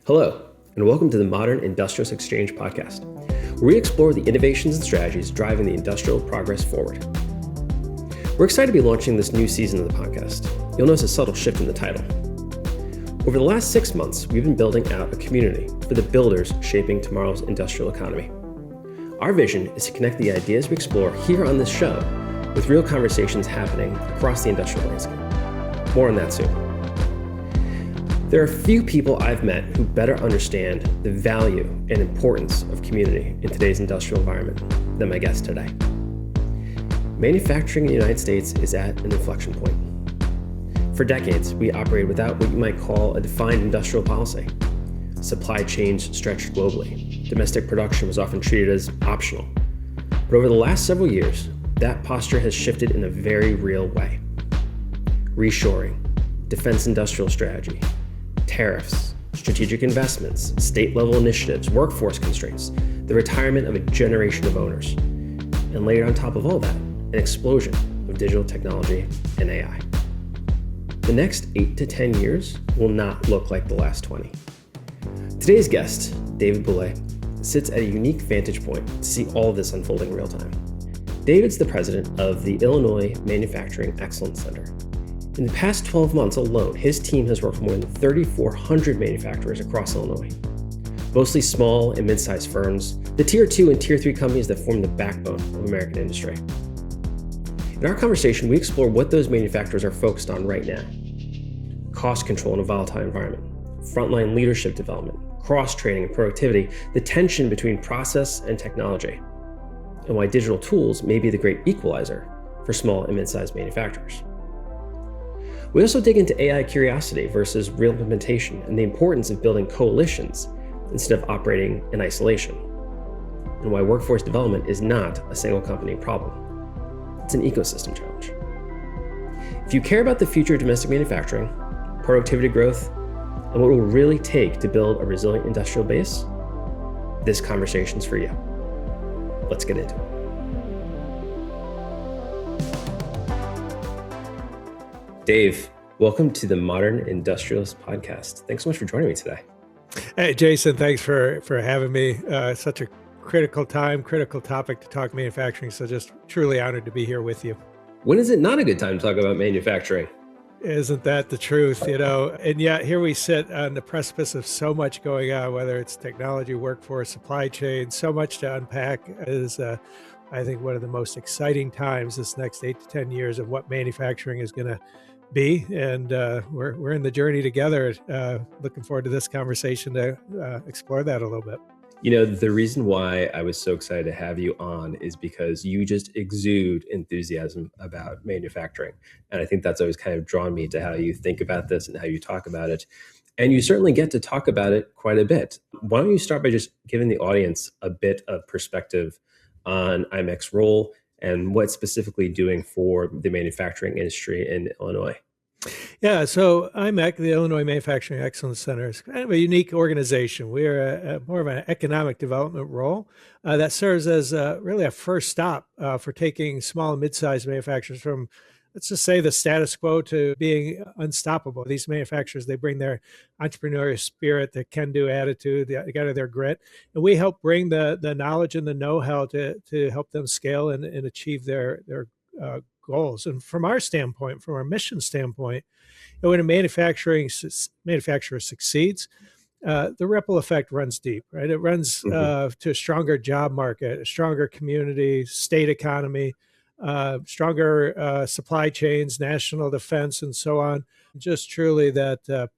Hello, and welcome to the Modern Industrialist Exchange podcast, where we explore the innovations and strategies driving the industrial progress forward. We're excited to be launching this new season of the podcast. You'll notice a subtle shift in the title. Over the last 6 months, we've been building out a community for the builders shaping tomorrow's industrial economy. Our vision is to connect the ideas we explore here on this show with real conversations happening across the industrial landscape. More on that soon. There are few people I've met who better understand the value and importance of community in today's industrial environment than my guest today. Manufacturing in the United States is at an inflection point. For decades, we operated without what you might call a defined industrial policy. Supply chains stretched globally. Domestic production was often treated as optional. But over the last several years, that posture has shifted in a very real way. Reshoring, defense industrial strategy, tariffs, strategic investments, state-level initiatives, workforce constraints, the retirement of a generation of owners, and layered on top of all that, an explosion of digital technology and AI. The next 8 to 10 years will not look like the last 20. Today's guest, David Boulay, sits at a unique vantage point to see all of this unfolding in real time. David's the president of the Illinois Manufacturing Excellence Center. In the past 12 months alone, his team has worked with more than 3,400 manufacturers across Illinois, mostly small and mid-sized firms, the Tier 2 and Tier 3 companies that form the backbone of American industry. In our conversation, we explore what those manufacturers are focused on right now: cost control in a volatile environment, frontline leadership development, cross-training and productivity, the tension between process and technology, and why digital tools may be the great equalizer for small and mid-sized manufacturers. We also dig into AI curiosity versus real implementation and the importance of building coalitions instead of operating in isolation, and why workforce development is not a single company problem. It's an ecosystem challenge. If you care about the future of domestic manufacturing, productivity growth, and what it will really take to build a resilient industrial base, this conversation's for you. Let's get into it. Dave, welcome to the Modern Industrialist podcast. Thanks so much for joining me today. Hey, Jason, thanks for having me. Such a critical time, critical topic to talk manufacturing. So just truly honored to be here with you. When is it not a good time to talk about manufacturing? Isn't that the truth, And yet here we sit on the precipice of so much going on, whether it's technology, workforce, supply chain, so much to unpack. Is I think one of the most exciting times this next 8 to 10 years of what manufacturing is going to be. And we're in the journey together. Looking forward to this conversation to explore that a little bit. You know, the reason why I was so excited to have you on is because you just exude enthusiasm about manufacturing. And I think that's always kind of drawn me to how you think about this and how you talk about it. And you certainly get to talk about it quite a bit. Why don't you start by just giving the audience a bit of perspective on IMEC's role and what it's specifically doing for the manufacturing industry in Illinois? Yeah, so IMEC, the Illinois Manufacturing Excellence Center, is kind of a unique organization. We are more of an economic development role that serves as really a first stop for taking small and mid-sized manufacturers from, let's just say, the status quo to being unstoppable. These manufacturers, they bring their entrepreneurial spirit, their can-do attitude, their grit, and we help bring the knowledge and the know-how to help them scale and achieve their goals. And from our standpoint, from our mission standpoint, when a manufacturer succeeds, the ripple effect runs deep, right? It runs to a stronger job market, a stronger community, state economy, stronger supply chains, national defense, and so on. Just truly that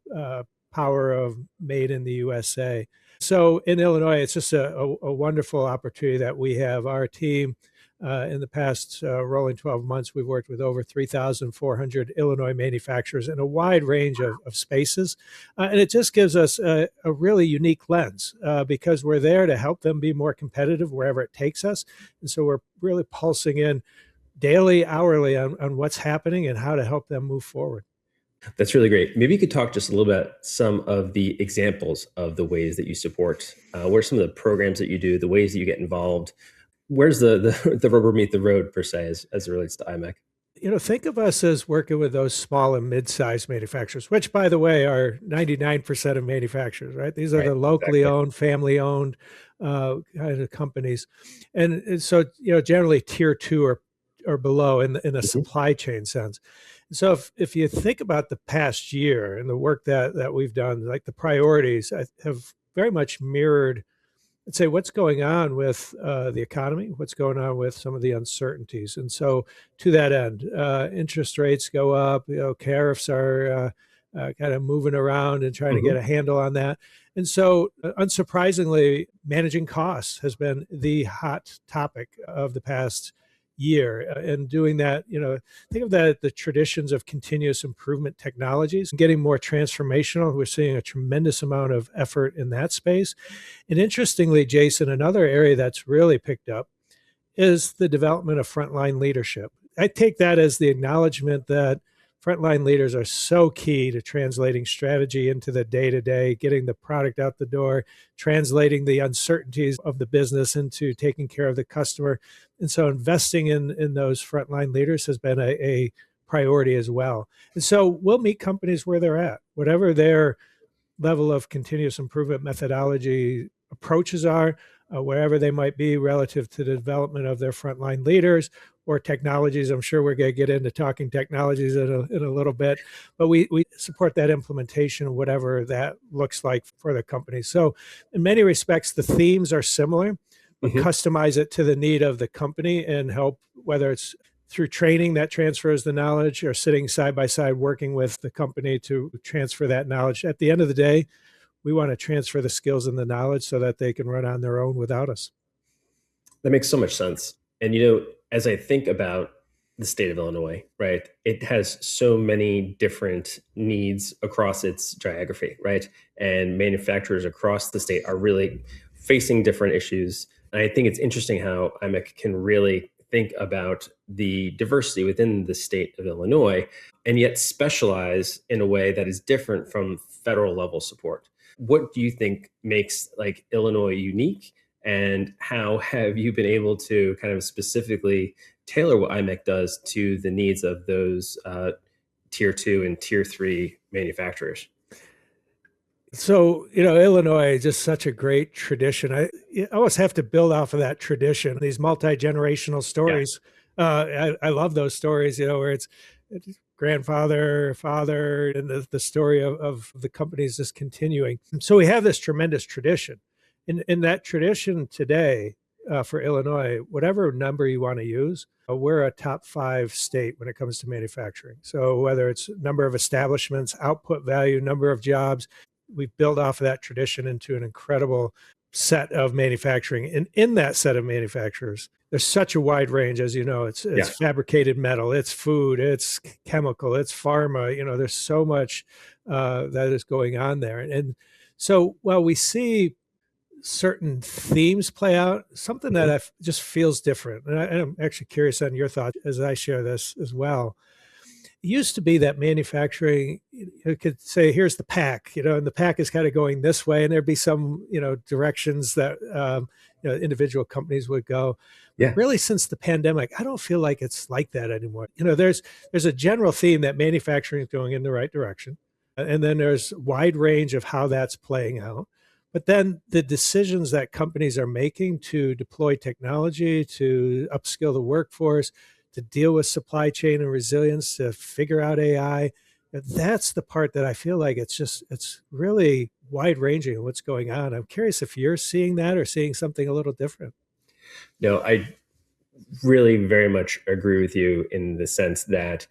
power of made in the USA. So in Illinois, it's just a wonderful opportunity that we have. Our team, in the past rolling 12 months, we've worked with over 3,400 Illinois manufacturers in a wide range of spaces. And it just gives us a really unique lens because we're there to help them be more competitive wherever it takes us. And so we're really pulsing in daily, hourly on what's happening and how to help them move forward. That's really great. Maybe you could talk just a little bit about some of the examples of the ways that you support. What are some of the programs that you do, the ways that you get involved? Where's the rubber meet the road, per se, as it relates to IMEC? Think of us as working with those small and mid-sized manufacturers, which, by the way, are 99% of manufacturers, right? These are Right. the locally Exactly. owned, family-owned kind of companies, and so generally tier two or below in the Mhm. supply chain sense. So if you think about the past year and the work that we've done, like the priorities have very much mirrored, I'd say, what's going on with the economy, what's going on with some of the uncertainties. And so, to that end, interest rates go up, tariffs are kind of moving around and trying to Mhm. get a handle on that. And so, unsurprisingly, managing costs has been the hot topic of the past year. And doing that, think of that the traditions of continuous improvement technologies and getting more transformational. We're seeing a tremendous amount of effort in that space. And interestingly, Jason, another area that's really picked up is the development of frontline leadership. I take that as the acknowledgement that frontline leaders are so key to translating strategy into the day to day, getting the product out the door, translating the uncertainties of the business into taking care of the customer. And so investing in those frontline leaders has been a priority as well. And so we'll meet companies where they're at, whatever their level of continuous improvement methodology approaches are, wherever they might be relative to the development of their frontline leaders or technologies. I'm sure we're going to get into talking technologies in a little bit, but we support that implementation, whatever that looks like for the company. So, in many respects, the themes are similar, but Mhm. customize it to the need of the company and help, whether it's through training that transfers the knowledge or sitting side by side working with the company to transfer that knowledge. At the end of the day, we want to transfer the skills and the knowledge so that they can run on their own without us. That makes so much sense. And as I think about the state of Illinois, right, it has so many different needs across its geography, right? And manufacturers across the state are really facing different issues. And I think it's interesting how IMEC can really think about the diversity within the state of Illinois and yet specialize in a way that is different from federal level support. What do you think makes like Illinois unique? And how have you been able to kind of specifically tailor what IMEC does to the needs of those tier two and tier three manufacturers? So, Illinois is just such a great tradition. You always have to build off of that tradition, these multi generational Yeah. stories. I love those stories, where it's grandfather, father, and the story of the companies just continuing. So, we have this tremendous tradition. In that tradition today, for Illinois, whatever number you want to use, we're a top five state when it comes to manufacturing. So, whether it's number of establishments, output value, number of jobs, we've built off of that tradition into an incredible set of manufacturing. And in that set of manufacturers, there's such a wide range, as you know. It's Yeah. fabricated metal, it's food, it's chemical, it's pharma. There's so much that is going on there. And so while we see certain themes play out, something that Mhm. just feels different. And I'm actually curious on your thoughts as I share this as well. It used to be that manufacturing, you could say, here's the pack, and the pack is kind of going this way, and there'd be some, directions that individual companies would go. But Yeah. really, since the pandemic, I don't feel like it's like that anymore. There's a general theme that manufacturing is going in the right direction, and then there's wide range of how that's playing out. But then the decisions that companies are making to deploy technology, to upskill the workforce, to deal with supply chain and resilience, to figure out AI. That's the part that I feel like it's really wide ranging what's going on. I'm curious if you're seeing that or seeing something a little different. No, I really very much agree with you in the sense that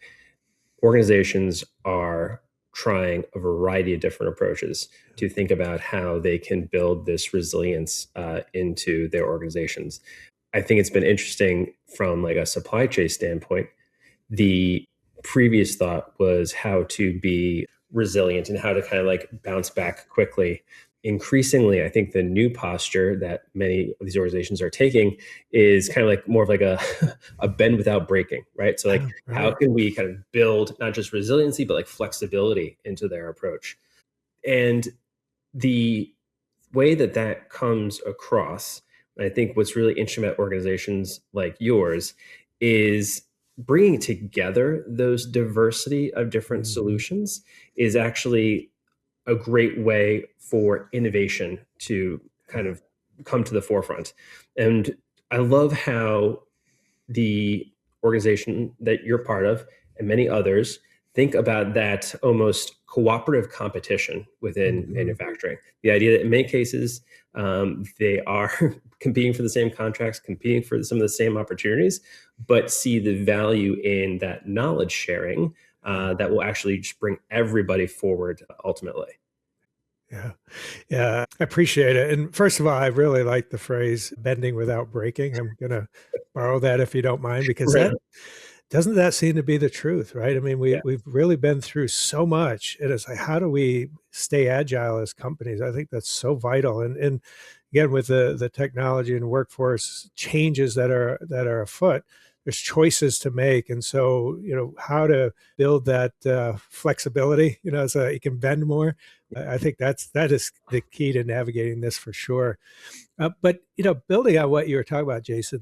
organizations are trying a variety of different approaches to think about how they can build this resilience into their organizations. I think it's been interesting from like a supply chain standpoint. The previous thought was how to be resilient and how to kind of like bounce back quickly. Increasingly, I think the new posture that many of these organizations are taking is kind of like more of like a a bend without breaking, right? So like Oh, how right. can we kind of build not just resiliency but like flexibility into their approach? And the way that that comes across, I think what's really interesting about organizations like yours is bringing together those diversity of different Mhm. solutions is actually a great way for innovation to kind Yeah. of come to the forefront. And I love how the organization that you're part of and many others think about that almost cooperative competition within Mhm. manufacturing. The idea that in many cases they are competing for the same contracts, competing for some of the same opportunities, but see the value in that knowledge sharing Yeah. that will actually just bring everybody forward ultimately. Yeah. Yeah. I appreciate it. And first of all, I really like the phrase bending without breaking. I'm going to borrow that if you don't mind, because Right. that doesn't that seem to be the truth, right? I mean, Yeah. we've really been through so much. And it's like, how do we stay agile as companies? I think that's so vital. And again, with the technology and workforce changes that are afoot, there's choices to make. And so, how to build that flexibility, so that you can bend more. I think that is the key to navigating this for sure. But building on what you were talking about, Jason,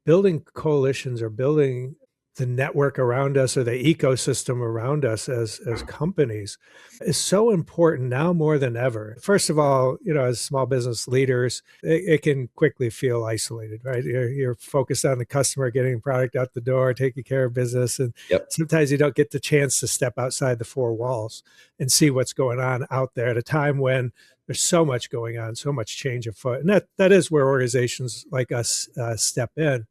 building coalitions or building the network around us or the ecosystem around us as companies is so important now more than ever. First of all, as small business leaders, it can quickly feel isolated, right? You're focused on the customer, getting product out the door, taking care of business, and Yep. sometimes you don't get the chance to step outside the four walls and see what's going on out there at a time when there's so much going on, so much change afoot, and that is where organizations like us step in.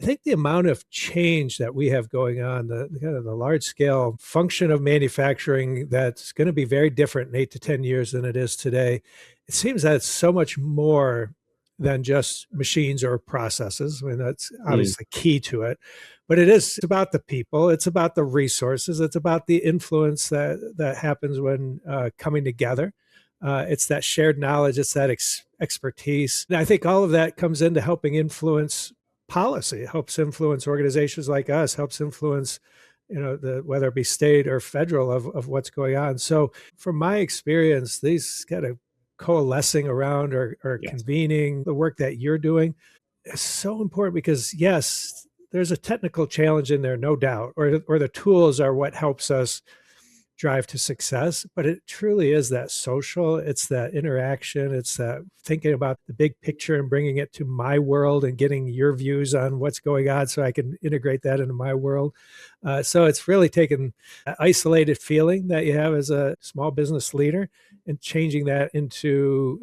I think the amount of change that we have going on, the kind of the large scale function of manufacturing that's going to be very different in 8 to 10 years than it is today. It seems that it's so much more than just machines or processes. I mean, that's Mm. obviously key to it, but it is about the people. It's about the resources. It's about the influence that happens when coming together. It's that shared knowledge. It's that expertise. And I think all of that comes into helping influence policy. It helps influence organizations like us, helps influence, whether it be state or federal of what's going on. So from my experience, these kind of coalescing around or Yes. convening the work that you're doing is so important because yes, there's a technical challenge in there, no doubt, or the tools are what helps us drive to success, but it truly is that social, it's that interaction, it's that thinking about the big picture and bringing it to my world and getting your views on what's going on so I can integrate that into my world. So it's really taken that isolated feeling that you have as a small business leader and changing that into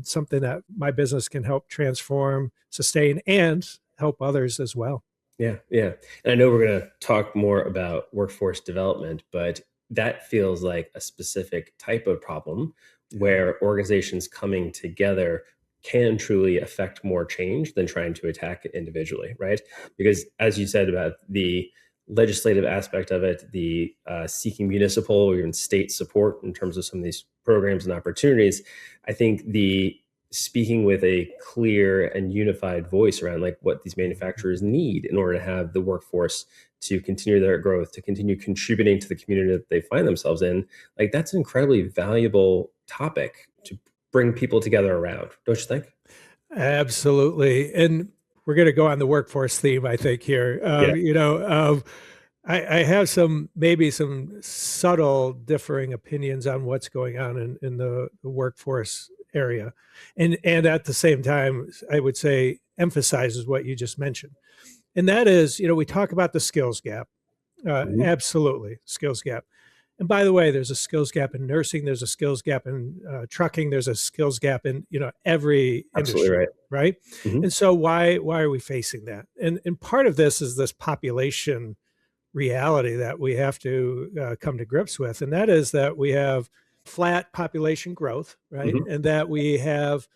something that my business can help transform, sustain, and help others as well. Yeah, yeah. And I know we're going to talk more about workforce development, but that feels like a specific type of problem Yeah. where organizations coming together can truly affect more change than trying to attack it individually, right? Because as you said about the legislative aspect of it, the seeking municipal or even state support in terms of some of these programs and opportunities, I think the speaking with a clear and unified voice around like what these Mhm. manufacturers need in order to have the workforce to continue their growth, to continue contributing to the community that they find themselves in, like that's an incredibly valuable topic to bring people together around, don't you think? Absolutely. And we're going to go on the workforce theme, I think, here. Yeah. I have maybe some subtle differing opinions on what's going on in the workforce area. And at the same time, I would say emphasizes what you just mentioned. And that is, we talk about the skills gap. Mhm. Absolutely, skills gap. And by the way, there's a skills gap in nursing. There's a skills gap in trucking. There's a skills gap in every Absolutely industry, right. right? Hmm. And so why are we facing that? And part of this is this population reality that we have to come to grips with, and that is that we have flat population growth, right? Hmm. And that we have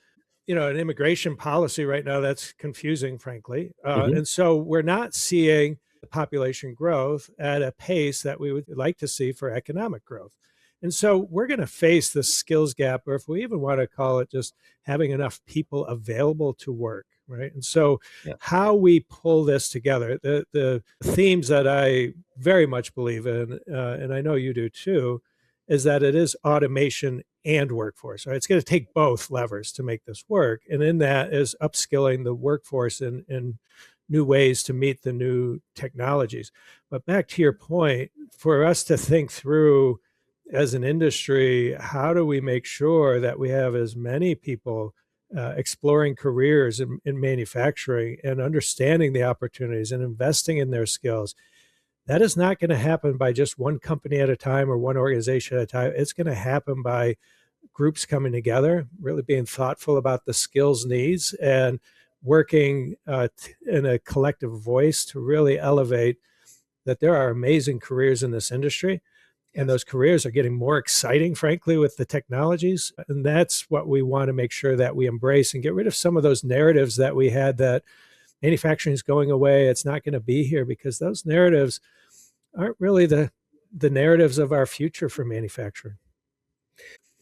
an immigration policy right now that's confusing, frankly. Hmm. And so we're not seeing the population growth at a pace that we would like to see for economic growth. And so we're going to face this skills gap, or if we even want to call it just having enough people available to work, right? And so Yeah. how we pull this together, the themes that I very much believe in, and I know you do too, is that it is automation and workforce. Right? It's going to take both levers to make this work, and in that is upskilling the workforce in new ways to meet the new technologies. But back to your point, for us to think through as an industry, how do we make sure that we have as many people exploring careers in manufacturing and understanding the opportunities and investing in their skills? That is not going to happen by just one company at a time or one organization at a time. It's going to happen by groups coming together, really being thoughtful about the skills needs and working in a collective voice to really elevate that there are amazing careers in this industry. And those careers are getting more exciting, frankly, with the technologies. And that's what we want to make sure that we embrace and get rid of some of those narratives that we had that manufacturing is going away, it's not going to be here, because those narratives aren't really the narratives of our future for manufacturing.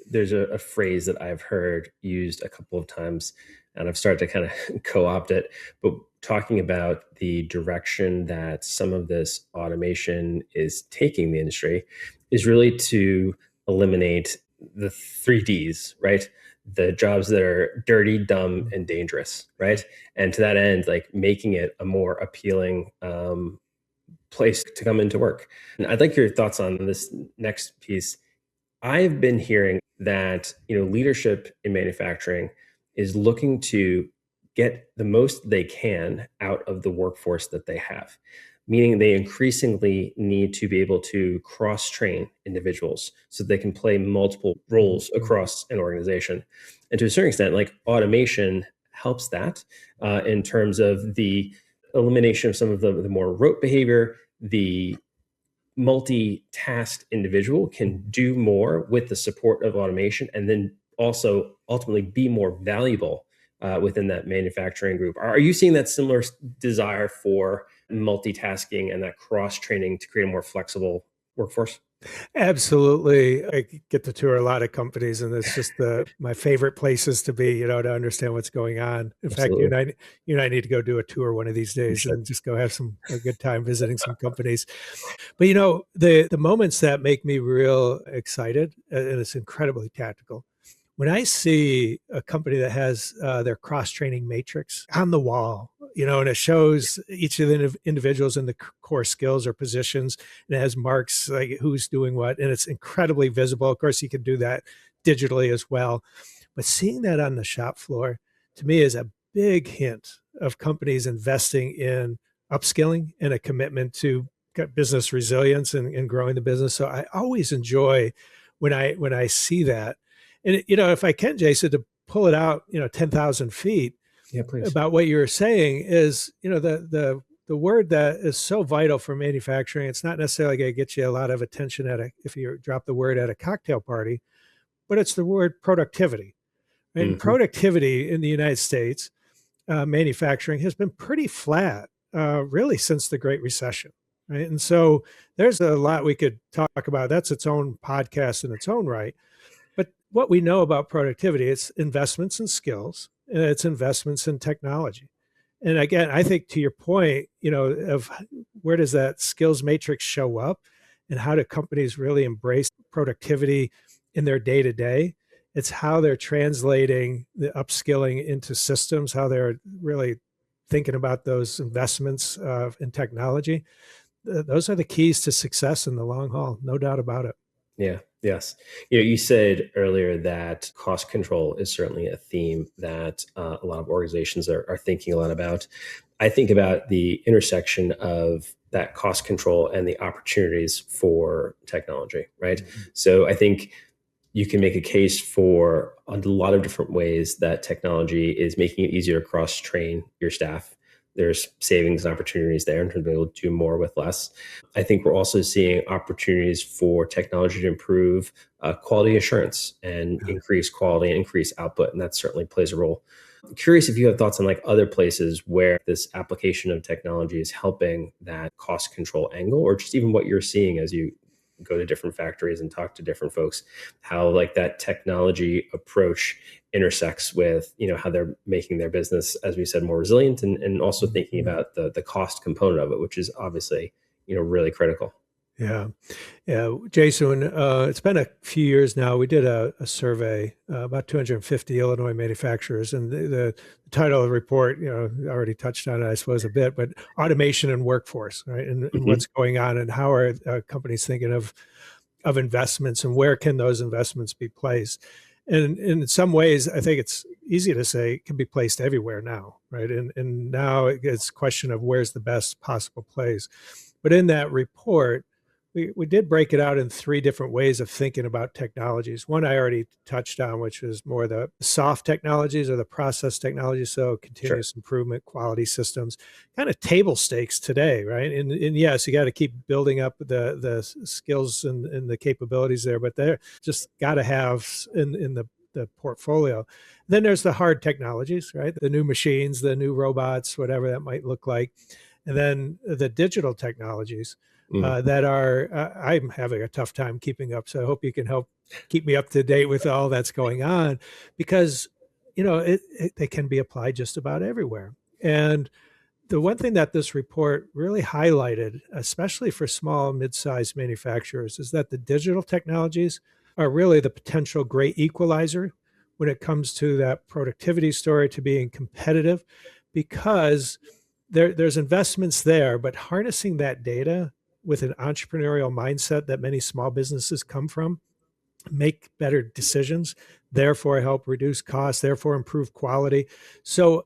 There's a phrase that I've heard used a couple of times, and I've started to kind of co-opt it, but talking about the direction that some of this automation is taking the industry is really to eliminate the 3Ds, right? The jobs that are dirty, dumb, and dangerous, right? And to that end, like making it a more appealing place to come into work. And I'd like your thoughts on this next piece. I've been hearing that leadership in manufacturing is looking to get the most they can out of the workforce that they have, meaning they increasingly need to be able to cross-train individuals so they can play multiple roles across an organization. And to a certain extent, like automation helps that in terms of the elimination of some of the more rote behavior. The multi-tasked individual can do more with the support of automation, and then also ultimately be more valuable within that manufacturing group. Are you seeing that similar desire for multitasking and that cross-training to create a more flexible workforce? Absolutely. I get to tour a lot of companies, and it's just my favorite places to be, to understand what's going on. In fact, you and I need to go do a tour one of these days and just go have a good time visiting some companies. But the moments that make me real excited, and it's incredibly tactical, when I see a company that has their cross-training matrix on the wall, and it shows each of the individuals in the core skills or positions, and it has marks like who's doing what, and it's incredibly visible. Of course, you can do that digitally as well. But seeing that on the shop floor, to me, is a big hint of companies investing in upskilling and a commitment to business resilience and growing the business. So I always enjoy when I see that. And if I can, Jason, to pull it out, 10,000 feet, yeah, please, about what you were saying is, the word that is so vital for manufacturing. It's not necessarily going to get you a lot of attention if you drop the word at a cocktail party, but it's the word productivity. And mm-hmm. Productivity in the United States, manufacturing has been pretty flat, really, since the Great Recession. Right. And so there's a lot we could talk about. That's its own podcast in its own right. But what we know about productivity, it's investments in skills and it's investments in technology. And again, I think to your point, of where does that skills matrix show up and how do companies really embrace productivity in their day to day? It's how they're translating the upskilling into systems, how they're really thinking about those investments in technology. Those are the keys to success in the long haul, no doubt about it. Yeah. Yes. You said earlier that cost control is certainly a theme that a lot of organizations are thinking a lot about. I think about the intersection of that cost control and the opportunities for technology, right? Mm-hmm. So I think you can make a case for a lot of different ways that technology is making it easier to cross-train your staff. There's savings and opportunities there in terms of being able to do more with less. I think we're also seeing opportunities for technology to improve quality assurance and increase quality and increase output, and that certainly plays a role. I'm curious if you have thoughts on like other places where this application of technology is helping that cost control angle, or just even what you're seeing as you go to different factories and talk to different folks, how like that technology approach intersects with, how they're making their business, as we said, more resilient and also thinking about the cost component of it, which is obviously, really critical. Yeah. Yeah, Jason, it's been a few years now. We did a survey, about 250 Illinois manufacturers, and the title of the report, I already touched on it, I suppose, a bit, but automation and workforce, right? And Hmm. what's going on, and how are companies thinking of investments, and where can those investments be placed? And in some ways, I think it's easy to say it can be placed everywhere now, right? And now it's a question of where's the best possible place. But in that report, we did break it out in three different ways of thinking about technologies. One I already touched on, which was more the soft technologies or the process technologies, so Sure. continuous improvement, quality systems, kind of table stakes today, right? And yes, you got to keep building up the skills and the capabilities there, but they're just got to have in the portfolio. Then there's the hard technologies, right? The new machines, the new robots, whatever that might look like. And then the digital technologies Mm. that are, I'm having a tough time keeping up. So I hope you can help keep me up to date with all that's going on, because, they can be applied just about everywhere. And the one thing that this report really highlighted, especially for small, mid-sized manufacturers, is that the digital technologies are really the potential great equalizer when it comes to that productivity story, to being competitive, because there's investments there, but harnessing that data with an entrepreneurial mindset that many small businesses come from, make better decisions, therefore help reduce costs, therefore improve quality. So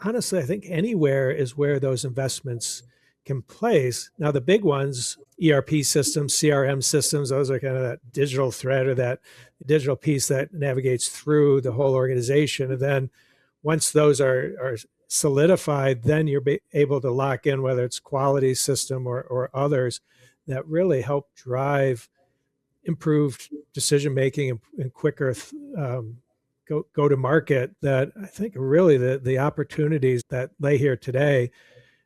honestly, I think anywhere is where those investments can place. Now, the big ones, ERP systems, CRM systems, those are kind of that digital thread or that digital piece that navigates through the whole organization. And then once those are solidified, then you're able to lock in whether it's quality system or others that really help drive improved decision making and quicker go to market. That I think are really the opportunities that lay here today.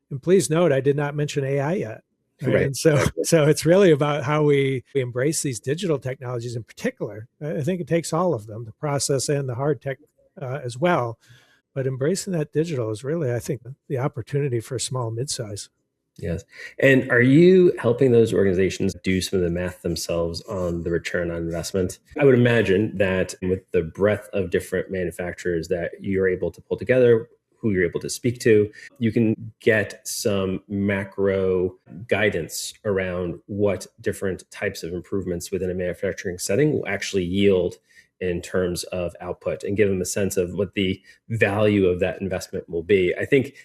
And please note, I did not mention AI yet. Right. Right. And so, Exactly. so it's really about how we embrace these digital technologies in particular. I think it takes all of them, the process and the hard tech as well. But embracing that digital is really, I think, the opportunity for small midsize. Yes. And are you helping those organizations do some of the math themselves on the return on investment? I would imagine that with the breadth of different manufacturers that you're able to pull together, who you're able to speak to, you can get some macro guidance around what different types of improvements within a manufacturing setting will actually yield in terms of output, and give them a sense of what the value of that investment will be. I think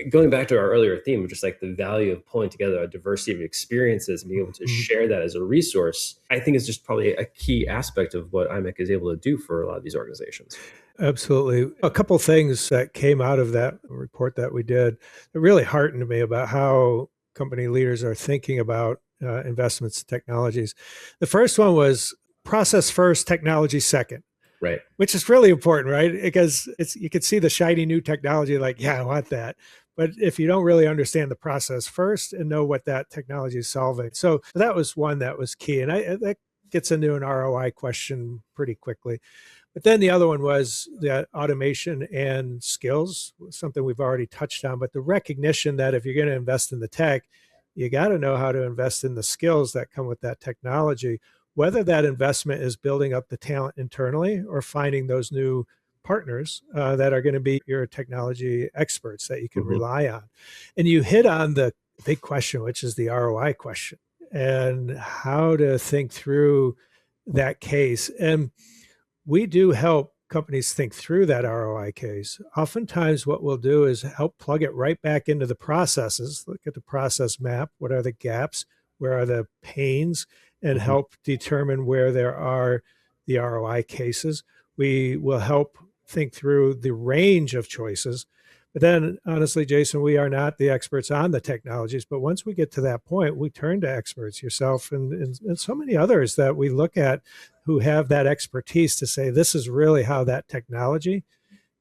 going back to our earlier theme of just like the value of pulling together a diversity of experiences and being able to Mhm. share that as a resource, I think is just probably a key aspect of what IMEC is able to do for a lot of these organizations. Absolutely. A couple of things that came out of that report that we did that really heartened me about how company leaders are thinking about investments in technologies. The first one was process first, technology second, Right. which is really important, right? Because it's you can see the shiny new technology, like, yeah, I want that. But if you don't really understand the process first and know what that technology is solving. So that was one that was key. And that gets into an ROI question pretty quickly. But then the other one was the automation and skills, something we've already touched on, but the recognition that if you're going to invest in the tech, you got to know how to invest in the skills that come with that technology, whether that investment is building up the talent internally or finding those new partners that are going to be your technology experts that you can Hmm. rely on. And you hit on the big question, which is the ROI question, and how to think through that case. And we do help companies think through that ROI case. Oftentimes, what we'll do is help plug it right back into the processes, look at the process map, what are the gaps, where are the pains, and Hmm. help determine where there are the ROI cases. We will help think through the range of choices. But then, honestly, Jason, we are not the experts on the technologies. But once we get to that point, we turn to experts, yourself and so many others that we look at who have that expertise to say, this is really how that technology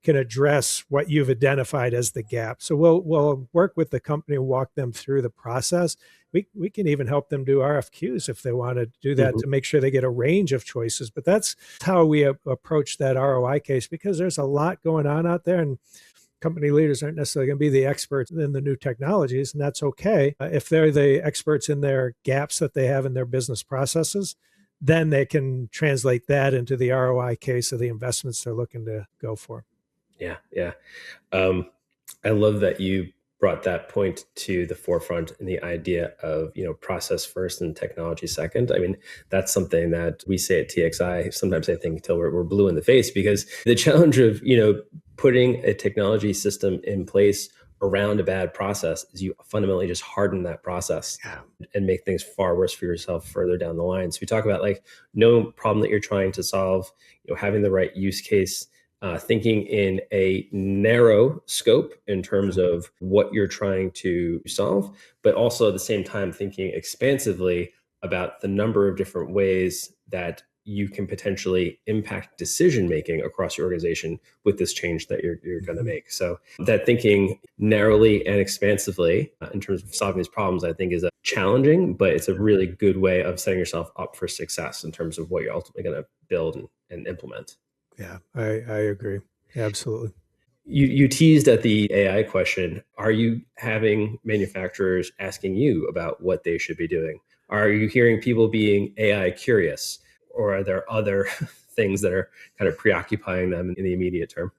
can address what you've identified as the gap. So we'll work with the company and walk them through the process. We can even help them do RFQs if they want to do that Hmm. to make sure they get a range of choices. But that's how we approach that ROI case, because there's a lot going on out there. And company leaders aren't necessarily going to be the experts in the new technologies, and that's okay. If they're the experts in their gaps that they have in their business processes, then they can translate that into the ROI case of the investments they're looking to go for. Yeah, yeah. Um, I love that you brought that point to the forefront in the idea of, process first and technology second. I mean, that's something that we say at TXI. Sometimes I think until we're blue in the face, because the challenge of, putting a technology system in place around a bad process is you fundamentally just harden that process Yeah. and make things far worse for yourself further down the line. So we talk about like no problem that you're trying to solve, having the right use case, thinking in a narrow scope in terms of what you're trying to solve, but also at the same time thinking expansively about the number of different ways that you can potentially impact decision making across your organization with this change that you're going to make. So that thinking narrowly and expansively in terms of solving these problems, I think is a challenging, but it's a really good way of setting yourself up for success in terms of what you're ultimately going to build and implement. Yeah, I agree. Absolutely. You teased at the AI question. Are you having manufacturers asking you about what they should be doing? Are you hearing people being AI curious, or are there other things that are kind of preoccupying them in the immediate term?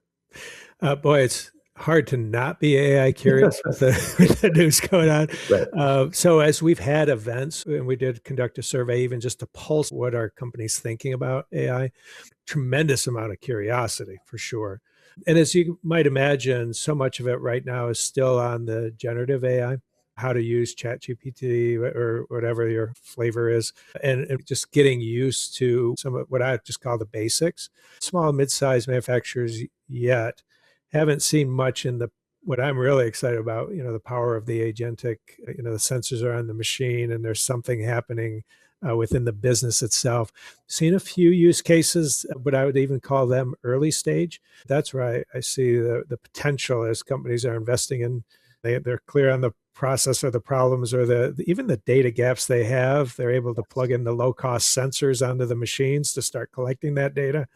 Boy, it's hard to not be AI curious with with the news going on. Right. So as we've had events, and we did conduct a survey even just to pulse what our company's thinking about AI, tremendous amount of curiosity for sure. And as you might imagine, so much of it right now is still on the generative AI, how to use ChatGPT or whatever your flavor is, and just getting used to some of what I just call the basics. Small, mid-sized manufacturers yet haven't seen much in the what I'm really excited about, the power of the agentic, the sensors are on the machine and there's something happening within the business itself. Seen a few use cases, but I would even call them early stage. That's where I see the potential as companies are investing in. They're clear on the process or the problems or even the data gaps they have. They're able to plug in the low cost sensors onto the machines to start collecting that data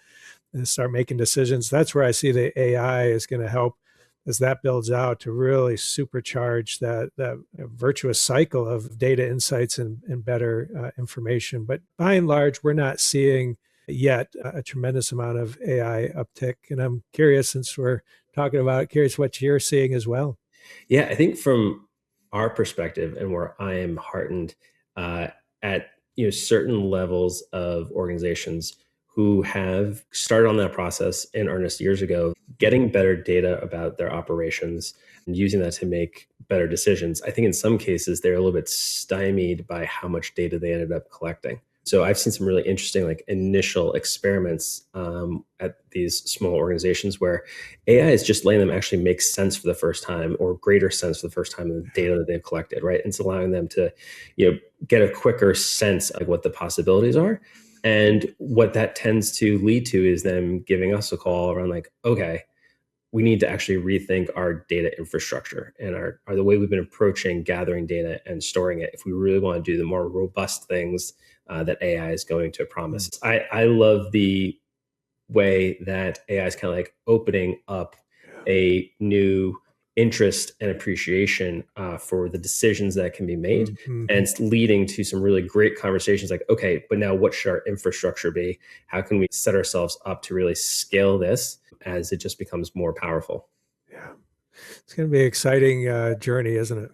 and start making decisions. That's where I see the AI is going to help as that builds out to really supercharge that virtuous cycle of data insights and better information. But by and large, we're not seeing yet a tremendous amount of AI uptick. And I'm curious, since we're talking about it, curious what you're seeing as well. Yeah, I think from our perspective and where I am heartened at certain levels of organizations who have started on that process in earnest years ago, getting better data about their operations and using that to make better decisions. I think in some cases they're a little bit stymied by how much data they ended up collecting. So I've seen some really interesting like initial experiments at these small organizations where AI is just letting them actually make sense for the first time, or greater sense for the first time, in the data that they've collected, right? And it's allowing them to, get a quicker sense of what the possibilities are. And what that tends to lead to is them giving us a call around like, okay, we need to actually rethink our data infrastructure and our the way we've been approaching gathering data and storing it if we really want to do the more robust things that AI is going to promise. I love the way that AI is kind of like opening up a new interest and appreciation for the decisions that can be made. Mm-hmm. And it's leading to some really great conversations like, okay, but now what should our infrastructure be? How can we set ourselves up to really scale this as it just becomes more powerful? Yeah, it's going to be an exciting journey, isn't it?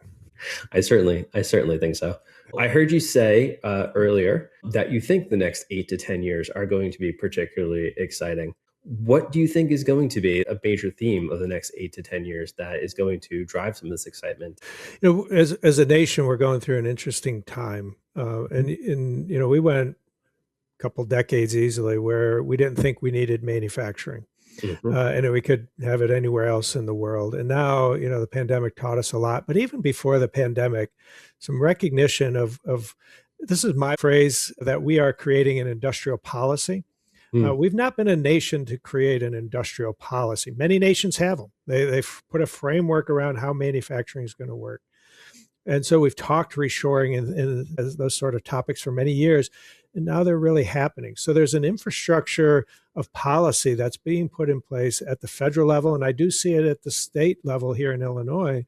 I certainly think so. I heard you say earlier that you think the next 8 to 10 years are going to be particularly exciting. What do you think is going to be a major theme of the next 8 to 10 years that is going to drive some of this excitement? As a nation, we're going through an interesting time, and we went a couple decades easily where we didn't think we needed manufacturing. Mhm. And we could have it anywhere else in the world. And now, the pandemic taught us a lot. But even before the pandemic, some recognition of this is my phrase that we are creating an industrial policy. Mm. We've not been a nation to create an industrial policy. Many nations have them. They've put a framework around how manufacturing is going to work. And so we've talked reshoring and those sort of topics for many years. and now they're really happening. So there's an infrastructure of policy that's being put in place at the federal level, and I do see it at the state level here in Illinois,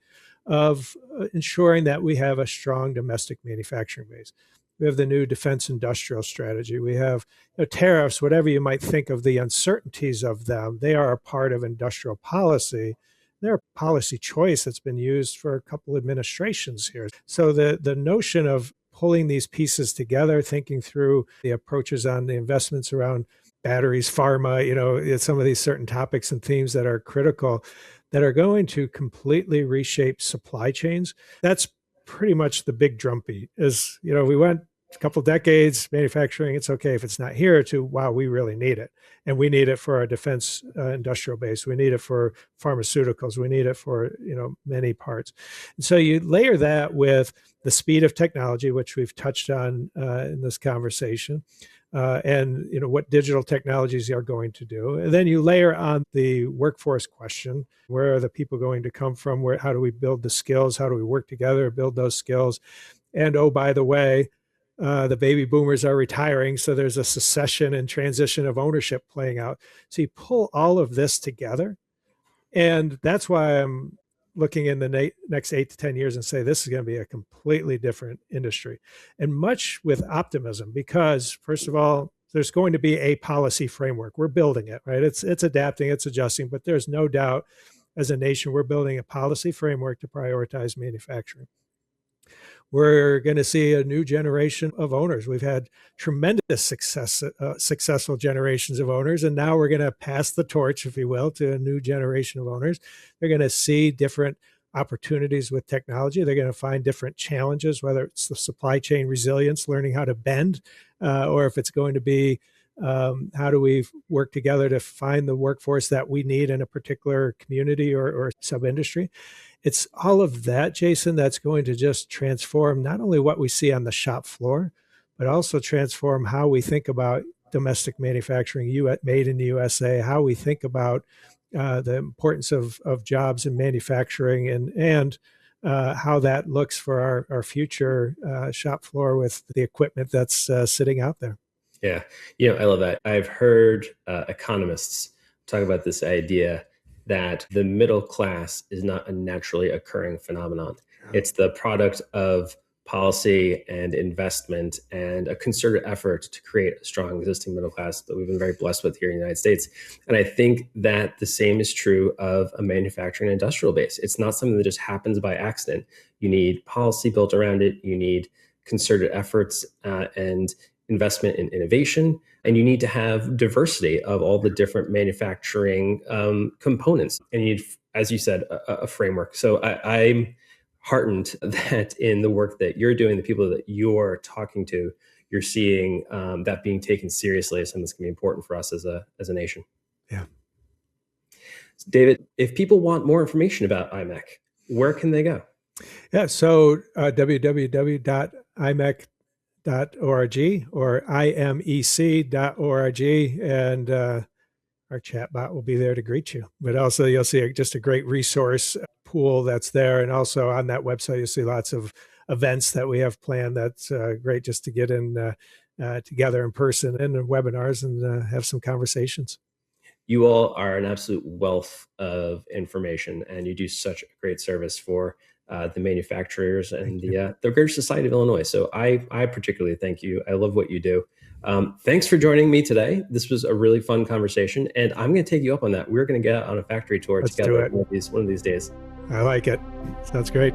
of ensuring that we have a strong domestic manufacturing base. We have the new defense industrial strategy. We have tariffs, whatever you might think of the uncertainties of them, they are a part of industrial policy. They're a policy choice that's been used for a couple administrations here. So the notion of pulling these pieces together, thinking through the approaches on the investments around batteries, pharma, some of these certain topics and themes that are critical, that are going to completely reshape supply chains. That's pretty much the big drumbeat is, we went a couple decades manufacturing, it's okay if it's not here, to, wow, we really need it. And we need it for our defense industrial base. We need it for pharmaceuticals. We need it for, many parts. And so you layer that with the speed of technology, which we've touched on in this conversation, and what digital technologies are going to do. And then you layer on the workforce question. Where are the people going to come from? How do we build the skills? How do we work together to build those skills? And oh, by the way, the baby boomers are retiring, so there's a succession and transition of ownership playing out. So you pull all of this together, and that's why I'm looking in the next 8 to 10 years and say this is going to be a completely different industry, and much with optimism, because first of all, there's going to be a policy framework. We're building it, right? It's adapting, it's adjusting, but there's no doubt as a nation, we're building a policy framework to prioritize manufacturing. We're going to see a new generation of owners. We've had tremendous successful generations of owners, and now we're going to pass the torch, if you will, to a new generation of owners. They're going to see different opportunities with technology. They're going to find different challenges, whether it's the supply chain resilience, learning how to bend, or if it's going to be how do we work together to find the workforce that we need in a particular community or sub-industry. It's all of that, Jason, that's going to just transform not only what we see on the shop floor, but also transform how we think about domestic manufacturing, made in the USA, how we think about the importance of jobs in manufacturing, and how that looks for our future shop floor with the equipment that's sitting out there. Yeah, I love that. I've heard economists talk about this idea that the middle class is not a naturally occurring phenomenon. It's the product of policy and investment and a concerted effort to create a strong existing middle class that we've been very blessed with here in the United States. And I think that the same is true of a manufacturing and industrial base. It's not something that just happens by accident. You need policy built around it. You need concerted efforts and investment in innovation, and you need to have diversity of all the different manufacturing components. And you need, as you said, a framework. So I'm heartened that in the work that you're doing, the people that you're talking to, you're seeing that being taken seriously as something that's going to be important for us as a nation. Yeah. David, if people want more information about IMEC, where can they go? Yeah, so www.imec.org or imec.org, and our chatbot will be there to greet you. But also you'll see just a great resource pool that's there. And also on that website, you'll see lots of events that we have planned. That's great just to get in together in person and webinars and have some conversations. You all are an absolute wealth of information, and you do such a great service for the manufacturers and the Greater Society of Illinois. So I particularly thank you. I love what you do. Thanks for joining me today. This was a really fun conversation, and I'm going to take you up on that. We're going to get out on a factory tour together one of these days. I like it. Sounds great.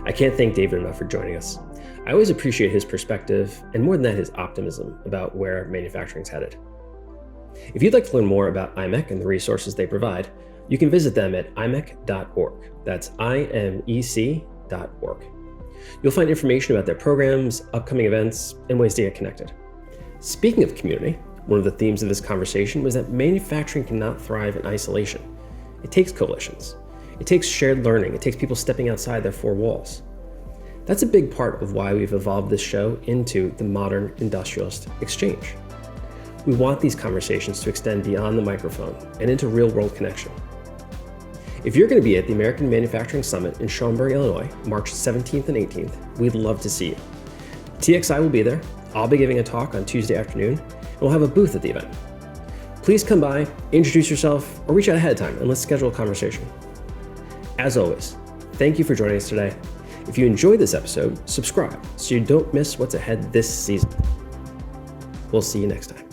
I can't thank David enough for joining us. I always appreciate his perspective, and more than that, his optimism about where manufacturing's headed. If you'd like to learn more about IMEC and the resources they provide, you can visit them at imec.org. That's imec.org. You'll find information about their programs, upcoming events, and ways to get connected. Speaking of community, one of the themes of this conversation was that manufacturing cannot thrive in isolation. It takes coalitions. It takes shared learning. It takes people stepping outside their four walls. That's a big part of why we've evolved this show into the Modern Industrialist Exchange. We want these conversations to extend beyond the microphone and into real-world connection. If you're going to be at the American Manufacturing Summit in Schaumburg, Illinois, March 17th and 18th, we'd love to see you. TXI will be there. I'll be giving a talk on Tuesday afternoon, and we'll have a booth at the event. Please come by, introduce yourself, or reach out ahead of time and let's schedule a conversation. As always, thank you for joining us today. If you enjoyed this episode, subscribe so you don't miss what's ahead this season. We'll see you next time.